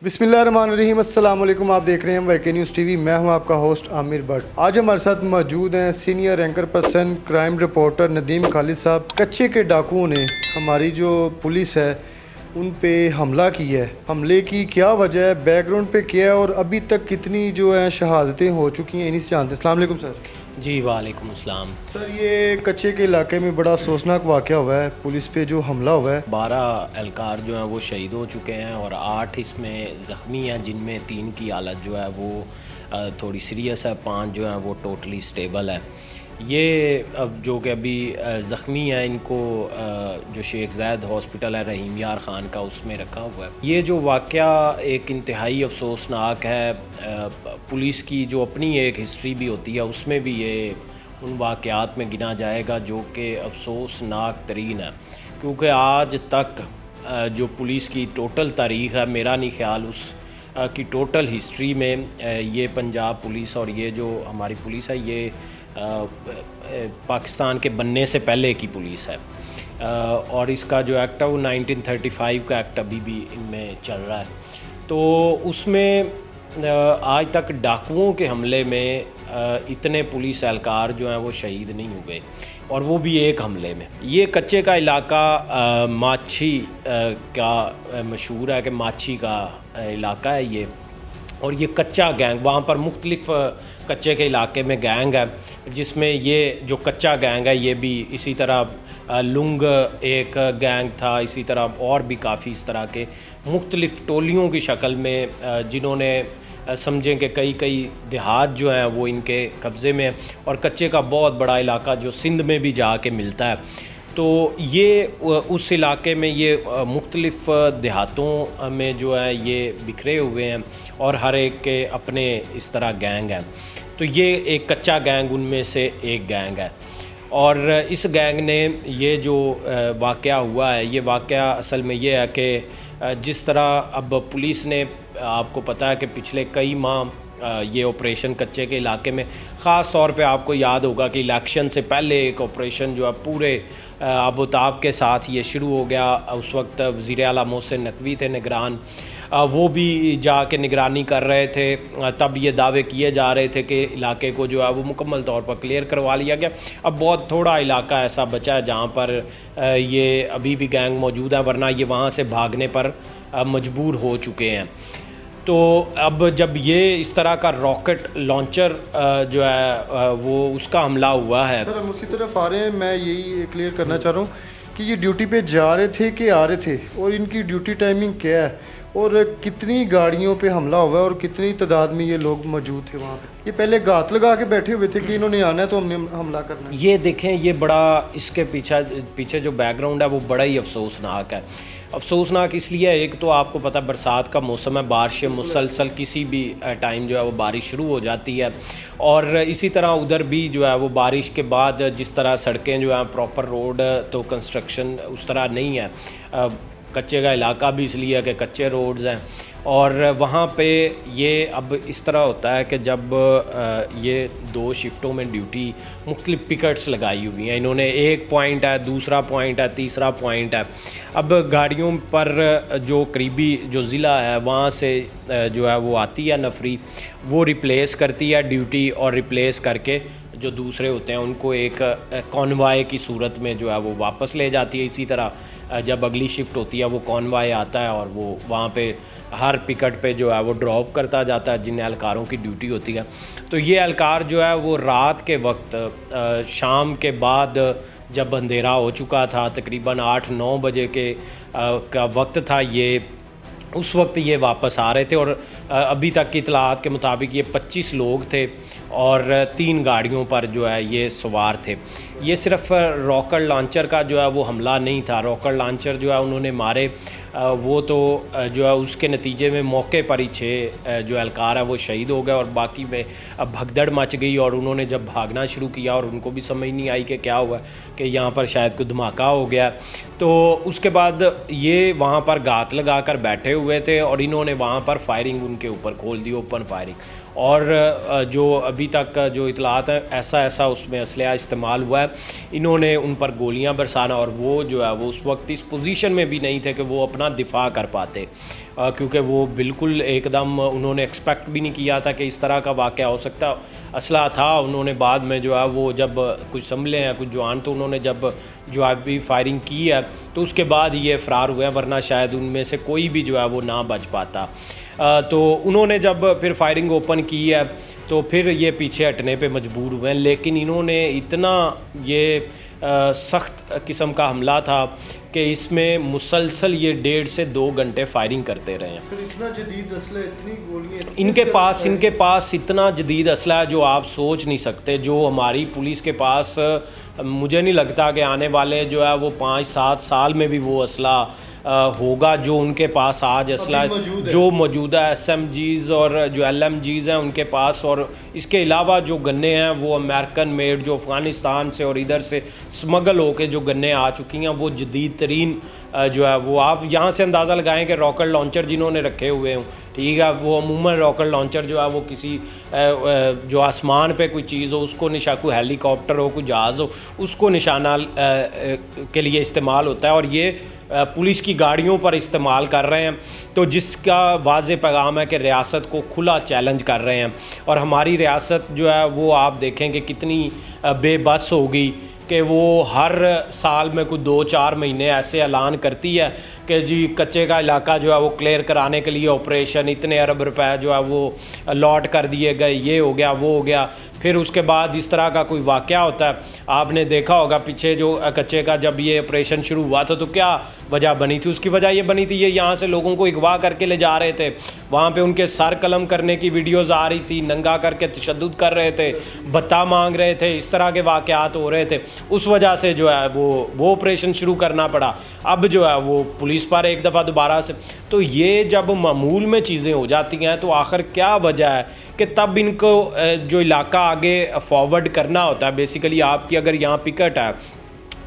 बिस्मिल्लाहिर्रहमानिर्रहीम, अस्सलाम वालेकुम। आप देख रहे हैं वाईके न्यूज़ टीवी। मैं हूं आपका होस्ट आमिर भट्ट। आज हमारे साथ मौजूद हैं senior anchor person crime reporter Nadeem Khalid साहब। कच्चे के डाकुओं ने हमारी जो पुलिस है उन पे हमला किया है। हमले की क्या वजह है, बैकग्राउंड पे क्या है और अभी तक कितनी जो है शहादतें हो चुकी हैं, इन्हीं से जानते हैं। अस्सलाम वालेकुम सर। जी वालेकुम अस्सलाम। सर, ये कच्चे के इलाके में बड़ा अफसोसनाक वाक़या हुआ है, पुलिस पे जो हमला हुआ है। 12 एहलकार जो हैं वो शहीद हो चुके हैं और 8 इसमें ज़ख्मी हैं, जिनमें 3 की हालत जो है वो थोड़ी सीरियस है, 5 जो हैं वो टोटली स्टेबल है। ये अब जो कि अभी ज़ख्मी हैं, इनको जो शेख ज़ैद हॉस्पिटल है रहीम यार ख़ान का, उसमें रखा हुआ है। ये जो वाक़या एक इंतहाई अफसोसनाक है। पुलिस की जो अपनी एक हिस्ट्री भी होती है, उसमें भी ये उन वाक़यात में गिना जाएगा जो कि अफसोसनाक तरीन है, क्योंकि आज तक जो पुलिस की टोटल तारीख़ है, मेरा नहीं ख्याल उस की टोटल हिस्ट्री में ये पंजाब पुलिस और ये जो हमारी पुलिस है, ये पाकिस्तान के बनने से पहले की पुलिस है। और इसका जो एक्ट है वो 1935 का एक्ट अभी भी इनमें चल रहा है। तो उसमें आज तक डाकुओं के हमले में इतने पुलिस एहलकार जो हैं वो शहीद नहीं हुए, और वो भी एक हमले में। ये कच्चे का इलाका माछी का मशहूर है कि माछी का इलाका है ये, और ये कच्चा गैंग, वहाँ पर मुख्तलिफ कच्चे के इलाके में गैंग है, जिसमें ये जो कच्चा गैंग है ये भी इसी तरह लुंग एक गैंग था, इसी तरह और भी काफ़ी इस तरह के मुख्तलिफ टोलियों की शक्ल में, जिन्होंने समझें कि कई कई देहात जो हैं वो इनके कब्ज़े में है, और कच्चे का बहुत बड़ा इलाका जो सिंध में भी जाके मिलता है। तो ये उस इलाके में ये मुख्तलिफ देहातों में जो है ये बिखरे हुए हैं, और हर एक के अपने इस तरह गैंग हैं। तो ये एक कच्चा गैंग उनमें से एक गैंग है, और इस गैंग ने ये जो वाक़या हुआ है, ये वाक़या असल में ये है कि जिस तरह अब पुलिस ने, आपको पता है कि पिछले कई माह ये ऑपरेशन कच्चे के इलाके में, ख़ास तौर पे आपको याद होगा कि इलेक्शन से पहले एक ऑपरेशन जो है पूरे आबोताब के साथ ये शुरू हो गया। उस वक्त वज़ीर आला मोहसिन नकवी थे निगरान, वो भी जाके निगरानी कर रहे थे। तब ये दावे किए जा रहे थे कि इलाके को जो है वो मुकम्मल तौर पर क्लियर करवा लिया गया। अब बहुत थोड़ा इलाका ऐसा बचा है जहाँ पर ये अभी भी गैंग मौजूद है, वरना ये वहाँ से भागने पर मजबूर हो चुके हैं। तो अब जब ये इस तरह का रॉकेट लॉन्चर जो है वो उसका हमला हुआ है। सर, हम उसी तरफ आ रहे हैं। मैं यही क्लियर करना चाह रहा हूँ कि ये ड्यूटी पे जा रहे थे कि आ रहे थे, और इनकी ड्यूटी टाइमिंग क्या है, और कितनी गाड़ियों पे हमला हुआ है, और कितनी तादाद में ये लोग मौजूद थे वहाँ पे। ये पहले गात लगा के बैठे हुए थे कि इन्होंने आना है तो हमने हमला करना है। ये देखें, ये बड़ा इसके पीछे जो बैकग्राउंड है वो बड़ा ही अफसोसनाक है। अफसोसनाक इसलिए, एक तो आपको पता बरसात का मौसम है, बारिश मुसलसल किसी भी टाइम जो है वो बारिश शुरू हो जाती है, और इसी तरह उधर भी जो है वो बारिश के बाद जिस तरह सड़कें जो हैं प्रॉपर रोड तो कंस्ट्रक्शन उस तरह नहीं है। कच्चे का इलाका भी इसलिए है कि कच्चे रोड्स हैं, और वहाँ पे ये अब इस तरह होता है कि जब ये 2 शिफ्टों में ड्यूटी मुख्तलिफ पिकट्स लगाई हुई हैं इन्होंने, एक पॉइंट है, दूसरा पॉइंट है, तीसरा पॉइंट है। अब गाड़ियों पर जो करीबी जो ज़िला है वहाँ से जो है वो आती है नफरी, वो रिप्लेस करती है ड्यूटी, और रिप्लेस करके जो दूसरे होते हैं उनको एक कॉन्वाय की सूरत में जो है वो वापस ले जाती है। इसी तरह जब अगली शिफ्ट होती है वो कॉन्वाय आता है, और वो वहाँ पे हर पिकट पे जो है वो ड्रॉप करता जाता है जिन एहलकारों की ड्यूटी होती है। तो ये एहलकार जो है वो रात के वक्त, शाम के बाद जब अंधेरा हो चुका था, तकरीबन 8-9 बजे का वक्त था, ये उस वक्त ये वापस आ रहे थे, और अभी तक की इतलात के मुताबिक ये 25 लोग थे और 3 गाड़ियों पर जो है ये सवार थे। ये सिर्फ रॉकेट लॉन्चर का जो है वो हमला नहीं था। रॉकेट लॉन्चर जो है उन्होंने मारे, वो तो जो है उसके नतीजे में मौके पर ही 6 जो एहलकार है वो शहीद हो गए, और बाकी में अब भगदड़ मच गई, और उन्होंने जब भागना शुरू किया और उनको भी समझ नहीं आई कि क्या हुआ, कि यहाँ पर शायद कोई धमाका हो गया। तो उसके बाद ये वहाँ पर गात लगा कर बैठे हुए थे, और इन्होंने वहाँ पर फायरिंग उनके ऊपर खोल दी, ओपन फायरिंग। और जो अभी तक जो इतलात है, ऐसा उसमें असलहा इस्तेमाल हुआ है, इन्होंने उन पर गोलियां बरसाना, और वो जो है वो उस वक्त इस पोजीशन में भी नहीं थे कि वो अपना दिफा कर पाते। क्योंकि वो बिल्कुल एकदम उन्होंने एक्सपेक्ट भी नहीं किया था कि इस तरह का वाक़या हो सकता। असला था, उन्होंने बाद में जो है वो जब कुछ संभले हैं कुछ जवान, तो उन्होंने जब जवाबी फायरिंग की है तो उसके बाद ये फ़रार हुए हैं, वरना शायद उनमें से कोई भी जो है वो ना बच पाता। तो उन्होंने जब फिर फायरिंग ओपन की है तो फिर ये पीछे हटने पे मजबूर हुए हैं, लेकिन इन्होंने इतना ये सख्त किस्म का हमला था कि इसमें मुसलसल ये 1.5 से 2 घंटे फायरिंग करते रहे हैं। सर इतना जदीद असला, इतनी गोलियां इनके पास इतना जदीद असला है जो आप सोच नहीं सकते। जो हमारी पुलिस के पास मुझे नहीं लगता कि आने वाले जो है वो 5-7 साल में भी वो असला होगा जो उनके पास आज असला जो मौजूदा SMGs और जो LMGs हैं उनके पास। और इसके अलावा जो गन्ने हैं वो अमेरिकन मेड जो अफ़गानिस्तान से और इधर से स्मगल होके जो गन्ने आ चुकी हैं वो जदीद तरीन जो है वो आप यहाँ से अंदाज़ा लगाएं कि रॉकेट लॉन्चर जिन्होंने रखे हुए हों, ठीक है, वो अमूमन रॉकेट लॉन्चर जो है वो किसी जो आसमान पे कोई चीज़ हो उसको कोई हेलीकॉप्टर हो कोई जहाज़ हो उसको निशाना के लिए इस्तेमाल होता है, और ये पुलिस की गाड़ियों पर इस्तेमाल कर रहे हैं। तो जिसका वाज़े पैगाम है कि रियासत को खुला चैलेंज कर रहे हैं। और हमारी रियासत जो है वो आप देखें कि कितनी बेबस होगी कि वो हर साल में कुछ 2-4 महीने ऐसे ऐलान करती है कि जी कच्चे का इलाका जो है वो क्लियर कराने के लिए ऑपरेशन, इतने अरब रुपए जो है वो लॉट कर दिए गए, ये हो गया वो हो गया। फिर उसके बाद इस तरह का कोई वाक़या होता है। आपने देखा होगा पीछे जो कच्चे का जब ये ऑपरेशन शुरू हुआ था तो क्या वजह बनी थी? उसकी वजह ये बनी थी ये यहाँ से लोगों को अगवा करके ले जा रहे थे, वहाँ पे उनके सर कलम करने की वीडियोज़ आ रही थी, नंगा करके तशद्दुद कर रहे थे, भत्ता मांग रहे थे, इस तरह के वाक़यात हो रहे थे। उस वजह से जो है वो ऑपरेशन शुरू करना पड़ा। अब जो है वो पुलिस पर एक दफ़ा दोबारा से, तो ये जब मामूल में चीज़ें हो जाती हैं तो आखिर क्या वजह है कि तब इनको जो इलाका आगे फॉरवर्ड करना होता है। बेसिकली आपकी अगर यहाँ पिकट है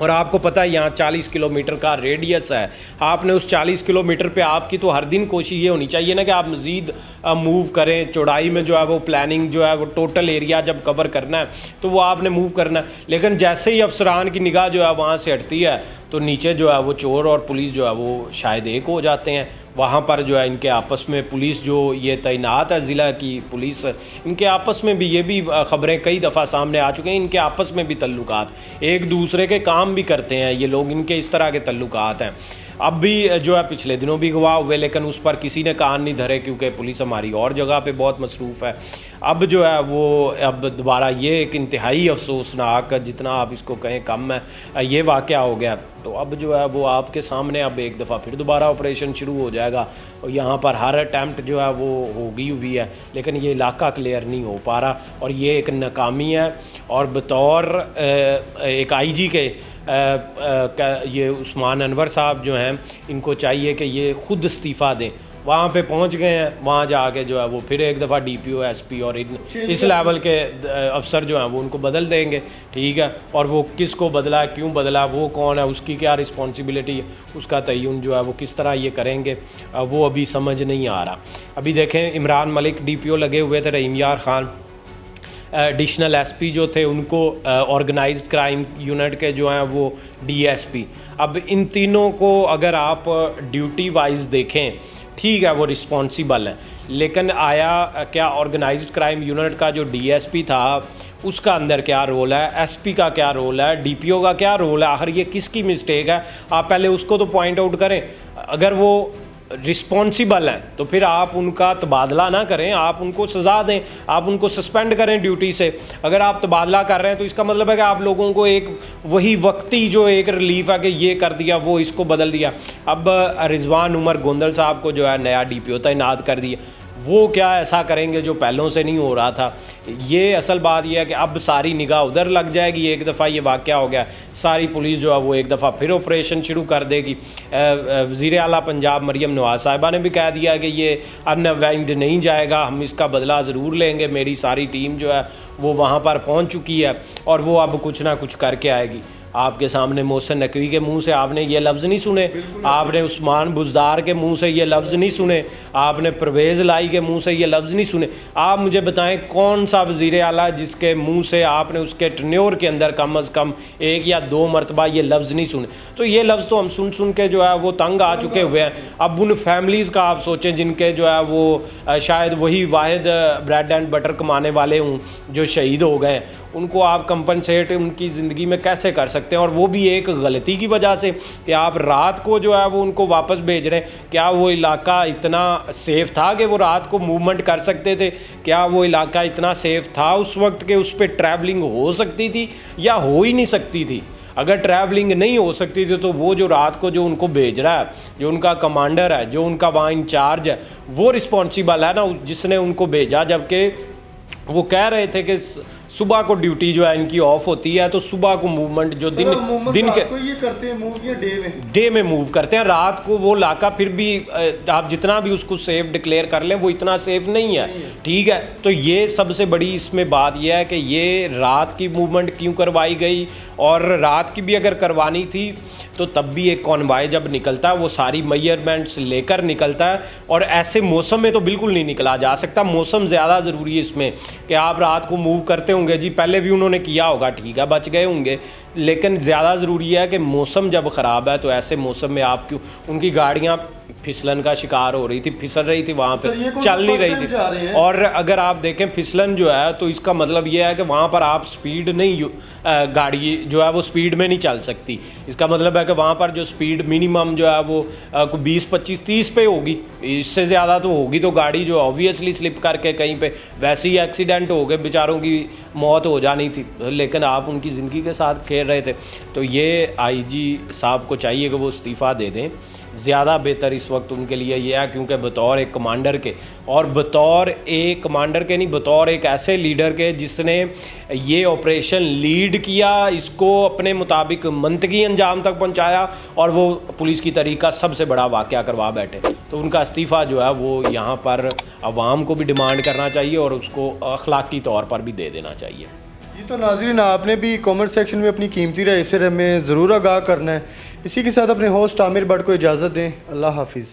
और आपको पता है यहाँ 40 किलोमीटर का रेडियस है, आपने उस 40 किलोमीटर पे आपकी तो हर दिन कोशिश ये होनी चाहिए ना कि आप मज़ीद मूव करें। चौड़ाई में जो है वो प्लानिंग जो है वो टोटल एरिया जब कवर करना है तो वो आपने मूव करना है। लेकिन जैसे ही अफसरान की निगाह जो है वहाँ से हटती है तो नीचे जो है वो चोर और पुलिस जो है वो शायद एक हो जाते हैं। वहाँ पर जो है इनके आपस में पुलिस जो ये तैनात है ज़िला की पुलिस, इनके आपस में भी ये भी ख़बरें कई दफ़ा सामने आ चुके हैं, इनके आपस में भी तल्लुकात, एक दूसरे के काम भी करते हैं ये लोग, इनके इस तरह के तल्लुकात हैं। अब भी जो है पिछले दिनों भी गवाह हुए लेकिन उस पर किसी ने कान नहीं धरे क्योंकि पुलिस हमारी और जगह पे बहुत मसरूफ़ है। अब जो है वो अब दोबारा ये एक इंतहाई अफसोसनाक, जितना आप इसको कहें कम है, ये वाक़या हो गया। तो अब जो है वो आपके सामने अब एक दफ़ा फिर दोबारा ऑपरेशन शुरू हो जाएगा और यहाँ पर हर अटैम्प्ट जो है वो होगी हुई है लेकिन ये इलाका क्लियर नहीं हो पा रहा और ये एक नाकामी है। और बतौर एक IG के ये उस्मान अनवर साहब जो हैं इनको चाहिए कि ये ख़ुद इस्तीफ़ा दें। वहाँ पे पहुँच गए हैं, वहाँ जाके जो है वो फिर एक दफ़ा DPO SP और इस लेवल के अफसर जो हैं वो उनको बदल देंगे, ठीक है। और वो किसको बदला, क्यों बदला, वो कौन है, उसकी क्या रिस्पॉन्सिबिलिटी है, उसका तयन जो है वो किस तरह ये करेंगे वो अभी समझ नहीं आ रहा। अभी देखें इमरान मलिक DPO लगे हुए थे, रहीम यार ख़ान एडिशनल SP जो थे उनको ऑर्गेनाइज्ड क्राइम यूनिट के जो हैं वो DSP। अब इन तीनों को अगर आप ड्यूटी वाइज देखें ठीक है वो रिस्पॉन्सिबल है, लेकिन आया क्या ऑर्गेनाइज्ड क्राइम यूनिट का जो DSP था उसका अंदर क्या रोल है, SP का क्या रोल है, DPO का क्या रोल है, आखिर ये किसकी मिस्टेक है? आप पहले उसको तो पॉइंट आउट करें। अगर वो रिस्पॉन्सिबल हैं तो फिर आप उनका तबादला ना करें, आप उनको सज़ा दें, आप उनको सस्पेंड करें ड्यूटी से। अगर आप तबादला कर रहे हैं तो इसका मतलब है कि आप लोगों को एक वही वक्ती जो एक रिलीफ है कि ये कर दिया वो इसको बदल दिया। अब रिजवान उमर गोंदल साहब को जो है नया DPO तैनात कर दिया, वो क्या ऐसा करेंगे जो पहलों से नहीं हो रहा था? ये असल बात यह है कि अब सारी निगाह उधर लग जाएगी। एक दफ़ा ये वाक़या हो गया, सारी पुलिस जो है वो एक दफ़ा फिर ऑपरेशन शुरू कर देगी। वज़ीर आला पंजाब मरीम नवाज़ साहिबा ने भी कह दिया कि ये अनअवेंड नहीं जाएगा, हम इसका बदला ज़रूर लेंगे। मेरी सारी टीम जो है वो वहाँ पर पहुँच चुकी है और वो अब कुछ ना कुछ करके आएगी। आपके सामने मोहसिन नकवी के मुंह से आपने ये लफ्ज़ नहीं सुने, आपने उस्मान बुज़दार के मुंह से ये लफ्ज़ नहीं सुने, आपने परवेज़ लाई के मुंह से ये लफ्ज़ नहीं सुने। आप मुझे बताएं कौन सा वज़ीर आला जिसके मुंह से आपने उसके टन्योर के अंदर कम अज़ कम 1 या 2 मरतबा ये लफ्ज़ नहीं सुने। तो ये लफ्ज़ तो हम सुन सुन के जो है वो तंग आ चुके हुए हैं। अब उन फैमिलीज़ का आप सोचें जिनके जो है वो शायद वही वाहिद ब्रेड एंड बटर कमाने वाले हों जो शहीद हो गए, उनको आप कंपनसेट उनकी ज़िंदगी में कैसे कर सकते हैं? और वो भी एक गलती की वजह से कि आप रात को जो है वो उनको वापस भेज रहे हैं। क्या वो इलाका इतना सेफ़ था कि वो रात को मूवमेंट कर सकते थे? क्या वो इलाका इतना सेफ़ था उस वक्त कि उस पर ट्रैवलिंग हो सकती थी या हो ही नहीं सकती थी? अगर ट्रैवलिंग नहीं हो सकती थी तो वो जो रात को जो उनको भेज रहा है, जो उनका कमांडर है, जो उनका वहाँ इंचार्ज है, वो रिस्पॉन्सिबल है ना जिसने उनको भेजा। जबकि वो कह रहे थे कि सुबह को ड्यूटी जो है इनकी ऑफ होती है, तो सुबह को मूवमेंट जो दिन के तो ये करते हैं मूव या डे में मूव करते हैं। रात को वो इलाका फिर भी आप जितना भी उसको सेफ डिक्लेयर कर लें वो इतना सेफ नहीं है, ठीक है। तो ये सबसे बड़ी इसमें बात यह है कि ये रात की मूवमेंट क्यों करवाई गई, और रात की भी अगर करवानी थी तो तब भी एक कॉन्वाय जब निकलता है वो सारी मेजरमेंट्स लेकर निकलता है, और ऐसे मौसम में तो बिल्कुल नहीं निकला जा सकता। मौसम ज़्यादा ज़रूरी है इसमें कि आप रात को मूव करते होंगे जी, पहले भी उन्होंने किया होगा, ठीक है, बच गए होंगे, लेकिन ज़्यादा ज़रूरी है कि मौसम जब ख़राब है तो ऐसे मौसम में आप क्यों, उनकी गाड़ियाँ फिसलन का शिकार हो रही थी, फिसल रही थी, वहाँ पे चल नहीं रही थी। और अगर आप देखें फिसलन जो है तो इसका मतलब ये है कि वहाँ पर आप स्पीड नहीं, गाड़ी जो है वो स्पीड में नहीं चल सकती। इसका मतलब है कि वहाँ पर जो स्पीड मिनिमम जो है वो 20, 25, 30 पे होगी, इससे ज़्यादा तो होगी तो गाड़ी जो ऑब्वियसली स्लिप करके कहीं पे वैसे ही एक्सीडेंट हो गए, बेचारों की मौत हो जानी थी, लेकिन आप उनकी ज़िंदगी के साथ खेल रहे थे। तो ये आईजी साहब को चाहिए कि वो इस्तीफ़ा दे दें। ज़्यादा बेहतर इस वक्त उनके लिए ये है, क्योंकि बतौर एक कमांडर के, और बतौर एक कमांडर के नहीं, बतौर एक ऐसे लीडर के जिसने ये ऑपरेशन लीड किया, इसको अपने मुताबिक मंतकी अंजाम तक पहुंचाया, और वो पुलिस की तरीका सबसे बड़ा वाक़या करवा बैठे, तो उनका इस्तीफ़ा जो है वो यहाँ पर अवाम को भी डिमांड करना चाहिए और उसको अखलाकी तौर पर भी दे देना चाहिए। ये तो नाज़रीन आपने भी कमेंट सेक्शन में अपनी कीमती राय से हमें ज़रूर आगाह करना है। इसी के साथ अपने होस्ट आमिर भट्ट को इजाज़त दें। अल्लाह हाफिज़।